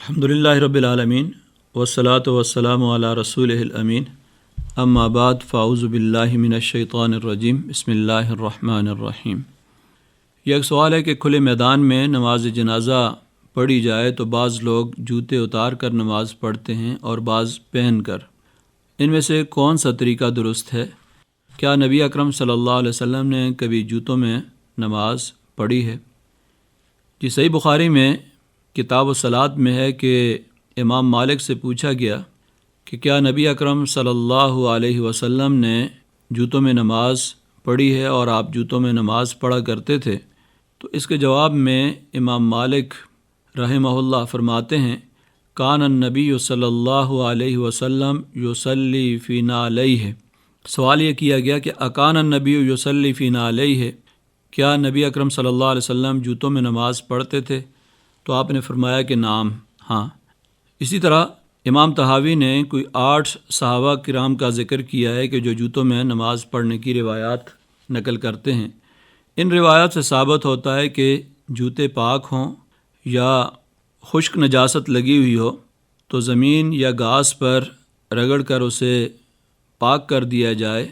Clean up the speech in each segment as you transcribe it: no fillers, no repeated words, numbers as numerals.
الحمد للہ رب العالمین والصلاة والسلام علی رسولہ الامین اما بعد فاعوذ باللہ من الشیطان الرجیم بسم اللہ الرحمن الرحیم۔ یہ ایک سوال ہے کہ کھلے میدان میں نماز جنازہ پڑھی جائے تو بعض لوگ جوتے اتار کر نماز پڑھتے ہیں اور بعض پہن کر، ان میں سے کون سا طریقہ درست ہے؟ کیا نبی اکرم صلی اللہ علیہ وسلم نے کبھی جوتوں میں نماز پڑھی ہے؟ جی، صحیح بخاری میں کتاب الصلاۃ میں ہے کہ امام مالک سے پوچھا گیا کہ کیا نبی اکرم صلی اللہ علیہ وسلم نے جوتوں میں نماز پڑھی ہے اور آپ جوتوں میں نماز پڑھا کرتے تھے؟ تو اس کے جواب میں امام مالک رحمہ اللہ فرماتے ہیں، کان النبی صلی اللہ علیہ وسلم یصلی فی نعلیہ۔ سوال یہ کیا گیا کہ اکان النبی یصلی فی نعلیہ، کیا نبی اکرم صلی اللہ علیہ وسلم جوتوں میں نماز پڑھتے تھے؟ تو آپ نے فرمایا کہ نعم، ہاں۔ اسی طرح امام طحاوی نے کوئی 8 صحابہ کرام کا ذکر کیا ہے کہ جو جوتوں میں نماز پڑھنے کی روایات نقل کرتے ہیں۔ ان روایات سے ثابت ہوتا ہے کہ جوتے پاک ہوں یا خشک نجاست لگی ہوئی ہو تو زمین یا گھاس پر رگڑ کر اسے پاک کر دیا جائے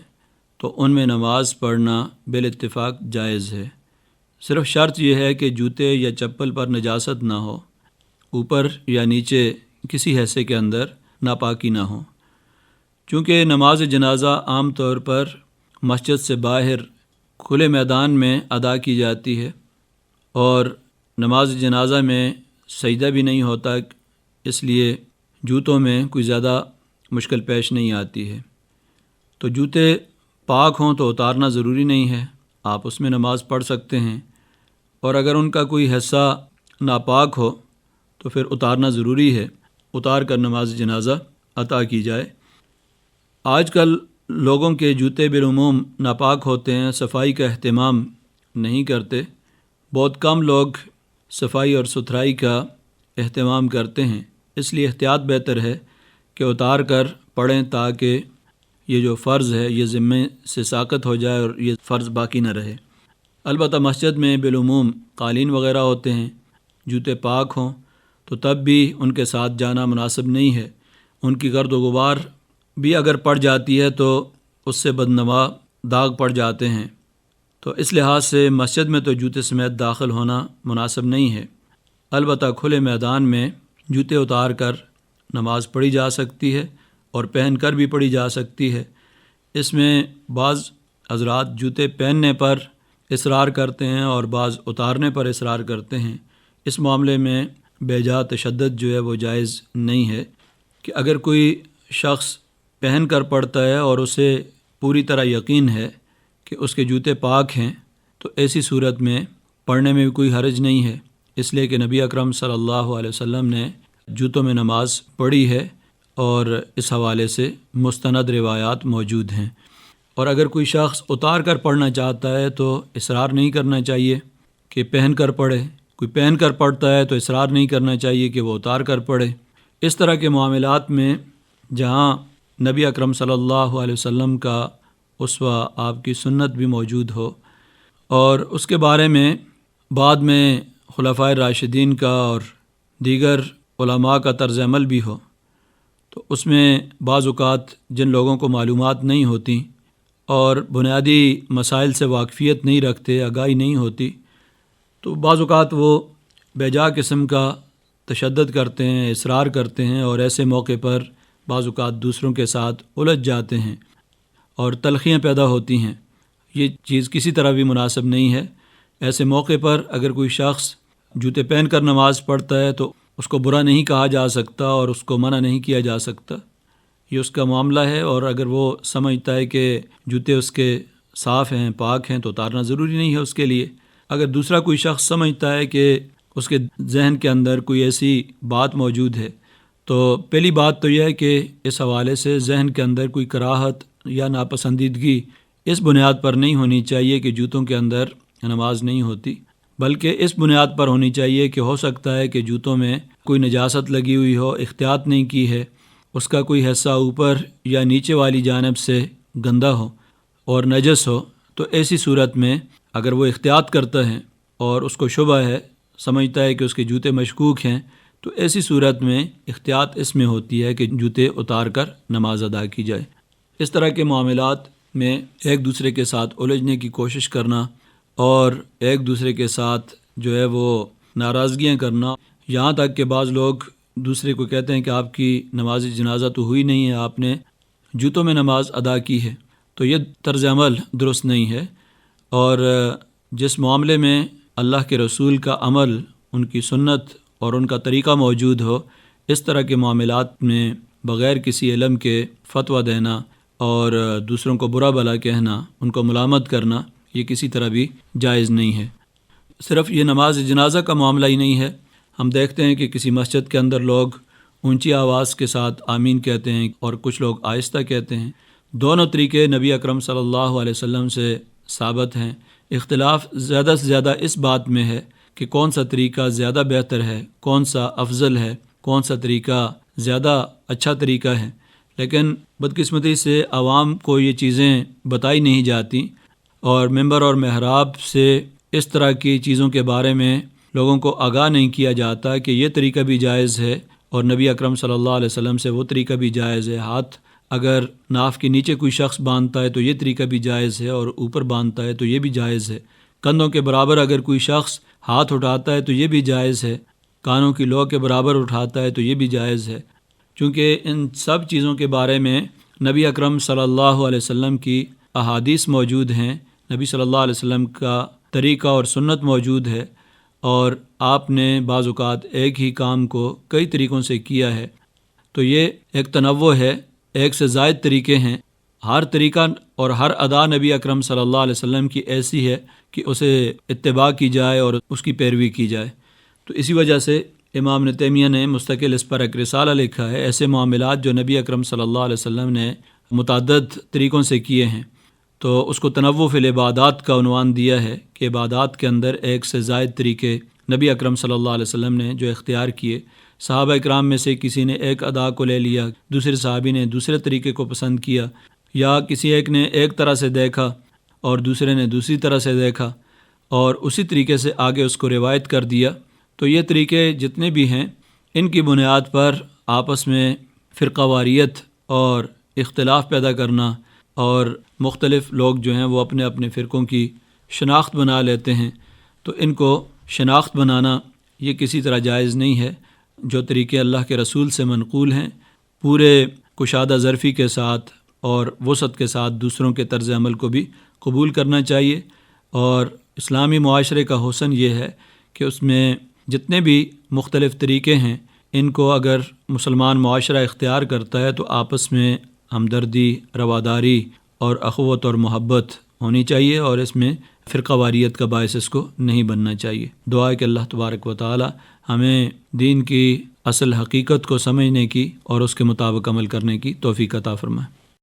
تو ان میں نماز پڑھنا بالاتفاق جائز ہے۔ صرف شرط یہ ہے کہ جوتے یا چپل پر نجاست نہ ہو، اوپر یا نیچے کسی حصے کے اندر ناپاکی نہ ہو۔ چونکہ نماز جنازہ عام طور پر مسجد سے باہر کھلے میدان میں ادا کی جاتی ہے اور نماز جنازہ میں سجدہ بھی نہیں ہوتا، اس لیے جوتوں میں کوئی زیادہ مشکل پیش نہیں آتی ہے۔ تو جوتے پاک ہوں تو اتارنا ضروری نہیں ہے، آپ اس میں نماز پڑھ سکتے ہیں، اور اگر ان کا کوئی حصہ ناپاک ہو تو پھر اتارنا ضروری ہے، اتار کر نماز جنازہ ادا کی جائے۔ آج کل لوگوں کے جوتے بالعموم ناپاک ہوتے ہیں، صفائی کا اہتمام نہیں کرتے۔ بہت کم لوگ صفائی اور ستھرائی کا اہتمام کرتے ہیں، اس لیے احتیاط بہتر ہے کہ اتار کر پڑھیں تاکہ یہ جو فرض ہے یہ ذمے سے ساقط ہو جائے اور یہ فرض باقی نہ رہے۔ البتہ مسجد میں بالعموم قالین وغیرہ ہوتے ہیں، جوتے پاک ہوں تو تب بھی ان کے ساتھ جانا مناسب نہیں ہے۔ ان کی گرد و غبار بھی اگر پڑ جاتی ہے تو اس سے بدنما داغ پڑ جاتے ہیں، تو اس لحاظ سے مسجد میں تو جوتے سمیت داخل ہونا مناسب نہیں ہے۔ البتہ کھلے میدان میں جوتے اتار کر نماز پڑھی جا سکتی ہے اور پہن کر بھی پڑھی جا سکتی ہے۔ اس میں بعض حضرات جوتے پہننے پر اصرار کرتے ہیں اور بعض اتارنے پر اصرار کرتے ہیں۔ اس معاملے میں بے جا تشدد جو ہے وہ جائز نہیں ہے کہ اگر کوئی شخص پہن کر پڑھتا ہے اور اسے پوری طرح یقین ہے کہ اس کے جوتے پاک ہیں تو ایسی صورت میں پڑھنے میں بھی کوئی حرج نہیں ہے، اس لیے کہ نبی اکرم صلی اللہ علیہ وسلم نے جوتوں میں نماز پڑھی ہے اور اس حوالے سے مستند روایات موجود ہیں۔ اور اگر کوئی شخص اتار کر پڑھنا چاہتا ہے تو اصرار نہیں کرنا چاہیے کہ پہن کر پڑھے، کوئی پہن کر پڑھتا ہے تو اصرار نہیں کرنا چاہیے کہ وہ اتار کر پڑھے۔ اس طرح کے معاملات میں جہاں نبی اکرم صلی اللہ علیہ وسلم کا اسوہ، آپ کی سنت بھی موجود ہو اور اس کے بارے میں بعد میں خلفائے راشدین کا اور دیگر علماء کا طرز عمل بھی ہو، تو اس میں بعض اوقات جن لوگوں کو معلومات نہیں ہوتی اور بنیادی مسائل سے واقفیت نہیں رکھتے، آگاہی نہیں ہوتی، تو بعض اوقات وہ بے جا قسم کا تشدد کرتے ہیں، اصرار کرتے ہیں، اور ایسے موقع پر بعض اوقات دوسروں کے ساتھ الجھ جاتے ہیں اور تلخیاں پیدا ہوتی ہیں۔ یہ چیز کسی طرح بھی مناسب نہیں ہے۔ ایسے موقع پر اگر کوئی شخص جوتے پہن کر نماز پڑھتا ہے تو اس کو برا نہیں کہا جا سکتا اور اس کو منع نہیں کیا جا سکتا، یہ اس کا معاملہ ہے، اور اگر وہ سمجھتا ہے کہ جوتے اس کے صاف ہیں، پاک ہیں، تو اتارنا ضروری نہیں ہے اس کے لیے۔ اگر دوسرا کوئی شخص سمجھتا ہے کہ اس کے ذہن کے اندر کوئی ایسی بات موجود ہے، تو پہلی بات تو یہ ہے کہ اس حوالے سے ذہن کے اندر کوئی کراہت یا ناپسندیدگی اس بنیاد پر نہیں ہونی چاہیے کہ جوتوں کے اندر نماز نہیں ہوتی، بلکہ اس بنیاد پر ہونی چاہیے کہ ہو سکتا ہے کہ جوتوں میں کوئی نجاست لگی ہوئی ہو، احتیاط نہیں کی ہے، اس کا کوئی حصہ اوپر یا نیچے والی جانب سے گندا ہو اور نجس ہو، تو ایسی صورت میں اگر وہ احتیاط کرتا ہے اور اس کو شبہ ہے، سمجھتا ہے کہ اس کے جوتے مشکوک ہیں، تو ایسی صورت میں احتیاط اس میں ہوتی ہے کہ جوتے اتار کر نماز ادا کی جائے۔ اس طرح کے معاملات میں ایک دوسرے کے ساتھ الجھنے کی کوشش کرنا اور ایک دوسرے کے ساتھ جو ہے وہ ناراضگیاں کرنا، یہاں تک کہ بعض لوگ دوسرے کو کہتے ہیں کہ آپ کی نماز جنازہ تو ہوئی نہیں ہے، آپ نے جوتوں میں نماز ادا کی ہے، تو یہ طرز عمل درست نہیں ہے۔ اور جس معاملے میں اللہ کے رسول کا عمل، ان کی سنت اور ان کا طریقہ موجود ہو، اس طرح کے معاملات میں بغیر کسی علم کے فتویٰ دینا اور دوسروں کو برا بھلا کہنا، ان کو ملامت کرنا، یہ کسی طرح بھی جائز نہیں ہے۔ صرف یہ نماز جنازہ کا معاملہ ہی نہیں ہے، ہم دیکھتے ہیں کہ کسی مسجد کے اندر لوگ اونچی آواز کے ساتھ آمین کہتے ہیں اور کچھ لوگ آہستہ کہتے ہیں۔ دونوں طریقے نبی اکرم صلی اللہ علیہ وسلم سے ثابت ہیں۔ اختلاف زیادہ سے زیادہ اس بات میں ہے کہ کون سا طریقہ زیادہ بہتر ہے، کون سا افضل ہے، کون سا طریقہ زیادہ اچھا طریقہ ہے، لیکن بدقسمتی سے عوام کو یہ چیزیں بتائی نہیں جاتی اور ممبر اور محراب سے اس طرح کی چیزوں کے بارے میں لوگوں کو آگاہ نہیں کیا جاتا کہ یہ طریقہ بھی جائز ہے، اور نبی اکرم صلی اللہ علیہ وسلم سے وہ طریقہ بھی جائز ہے۔ ہاتھ اگر ناف کے نیچے کوئی شخص باندھتا ہے تو یہ طریقہ بھی جائز ہے، اور اوپر باندھتا ہے تو یہ بھی جائز ہے۔ کندھوں کے برابر اگر کوئی شخص ہاتھ اٹھاتا ہے تو یہ بھی جائز ہے، کانوں کی لو کے برابر اٹھاتا ہے تو یہ بھی جائز ہے، چونکہ ان سب چیزوں کے بارے میں نبی اکرم صلی اللہ علیہ وسلم کی احادیث موجود ہیں، نبی صلی اللہ علیہ وسلم کا طریقہ اور سنت موجود ہے، اور آپ نے بعض اوقات ایک ہی کام کو کئی طریقوں سے کیا ہے۔ تو یہ ایک تنوع ہے، ایک سے زائد طریقے ہیں، ہر طریقہ اور ہر ادا نبی اکرم صلی اللہ علیہ وسلم کی ایسی ہے کہ اسے اتباع کی جائے اور اس کی پیروی کی جائے۔ تو اسی وجہ سے امام ابن تیمیہ نے مستقل اس پر ایک رسالہ لکھا ہے، ایسے معاملات جو نبی اکرم صلی اللہ علیہ وسلم نے متعدد طریقوں سے کیے ہیں، تو اس کو تنوع فی العبادات کا عنوان دیا ہے کہ عبادات کے اندر ایک سے زائد طریقے نبی اکرم صلی اللہ علیہ وسلم نے جو اختیار کیے۔ صحابہ اکرام میں سے کسی نے ایک ادا کو لے لیا، دوسرے صحابی نے دوسرے طریقے کو پسند کیا، یا کسی ایک نے ایک طرح سے دیکھا اور دوسرے نے دوسری طرح سے دیکھا اور اسی طریقے سے آگے اس کو روایت کر دیا۔ تو یہ طریقے جتنے بھی ہیں، ان کی بنیاد پر آپس میں فرقہ واریت اور اختلاف پیدا کرنا، اور مختلف لوگ جو ہیں وہ اپنے اپنے فرقوں کی شناخت بنا لیتے ہیں، تو ان کو شناخت بنانا یہ کسی طرح جائز نہیں ہے۔ جو طریقے اللہ کے رسول سے منقول ہیں، پورے کشادہ ظرفی کے ساتھ اور وسعت کے ساتھ دوسروں کے طرز عمل کو بھی قبول کرنا چاہیے، اور اسلامی معاشرے کا حسن یہ ہے کہ اس میں جتنے بھی مختلف طریقے ہیں، ان کو اگر مسلمان معاشرہ اختیار کرتا ہے تو آپس میں ہمدردی، رواداری اور اخوت اور محبت ہونی چاہیے، اور اس میں فرقہ واریت کا باعث اس کو نہیں بننا چاہیے۔ دعا ہے کہ اللہ تبارک و تعالی ہمیں دین کی اصل حقیقت کو سمجھنے کی اور اس کے مطابق عمل کرنے کی توفیق عطا فرمائے۔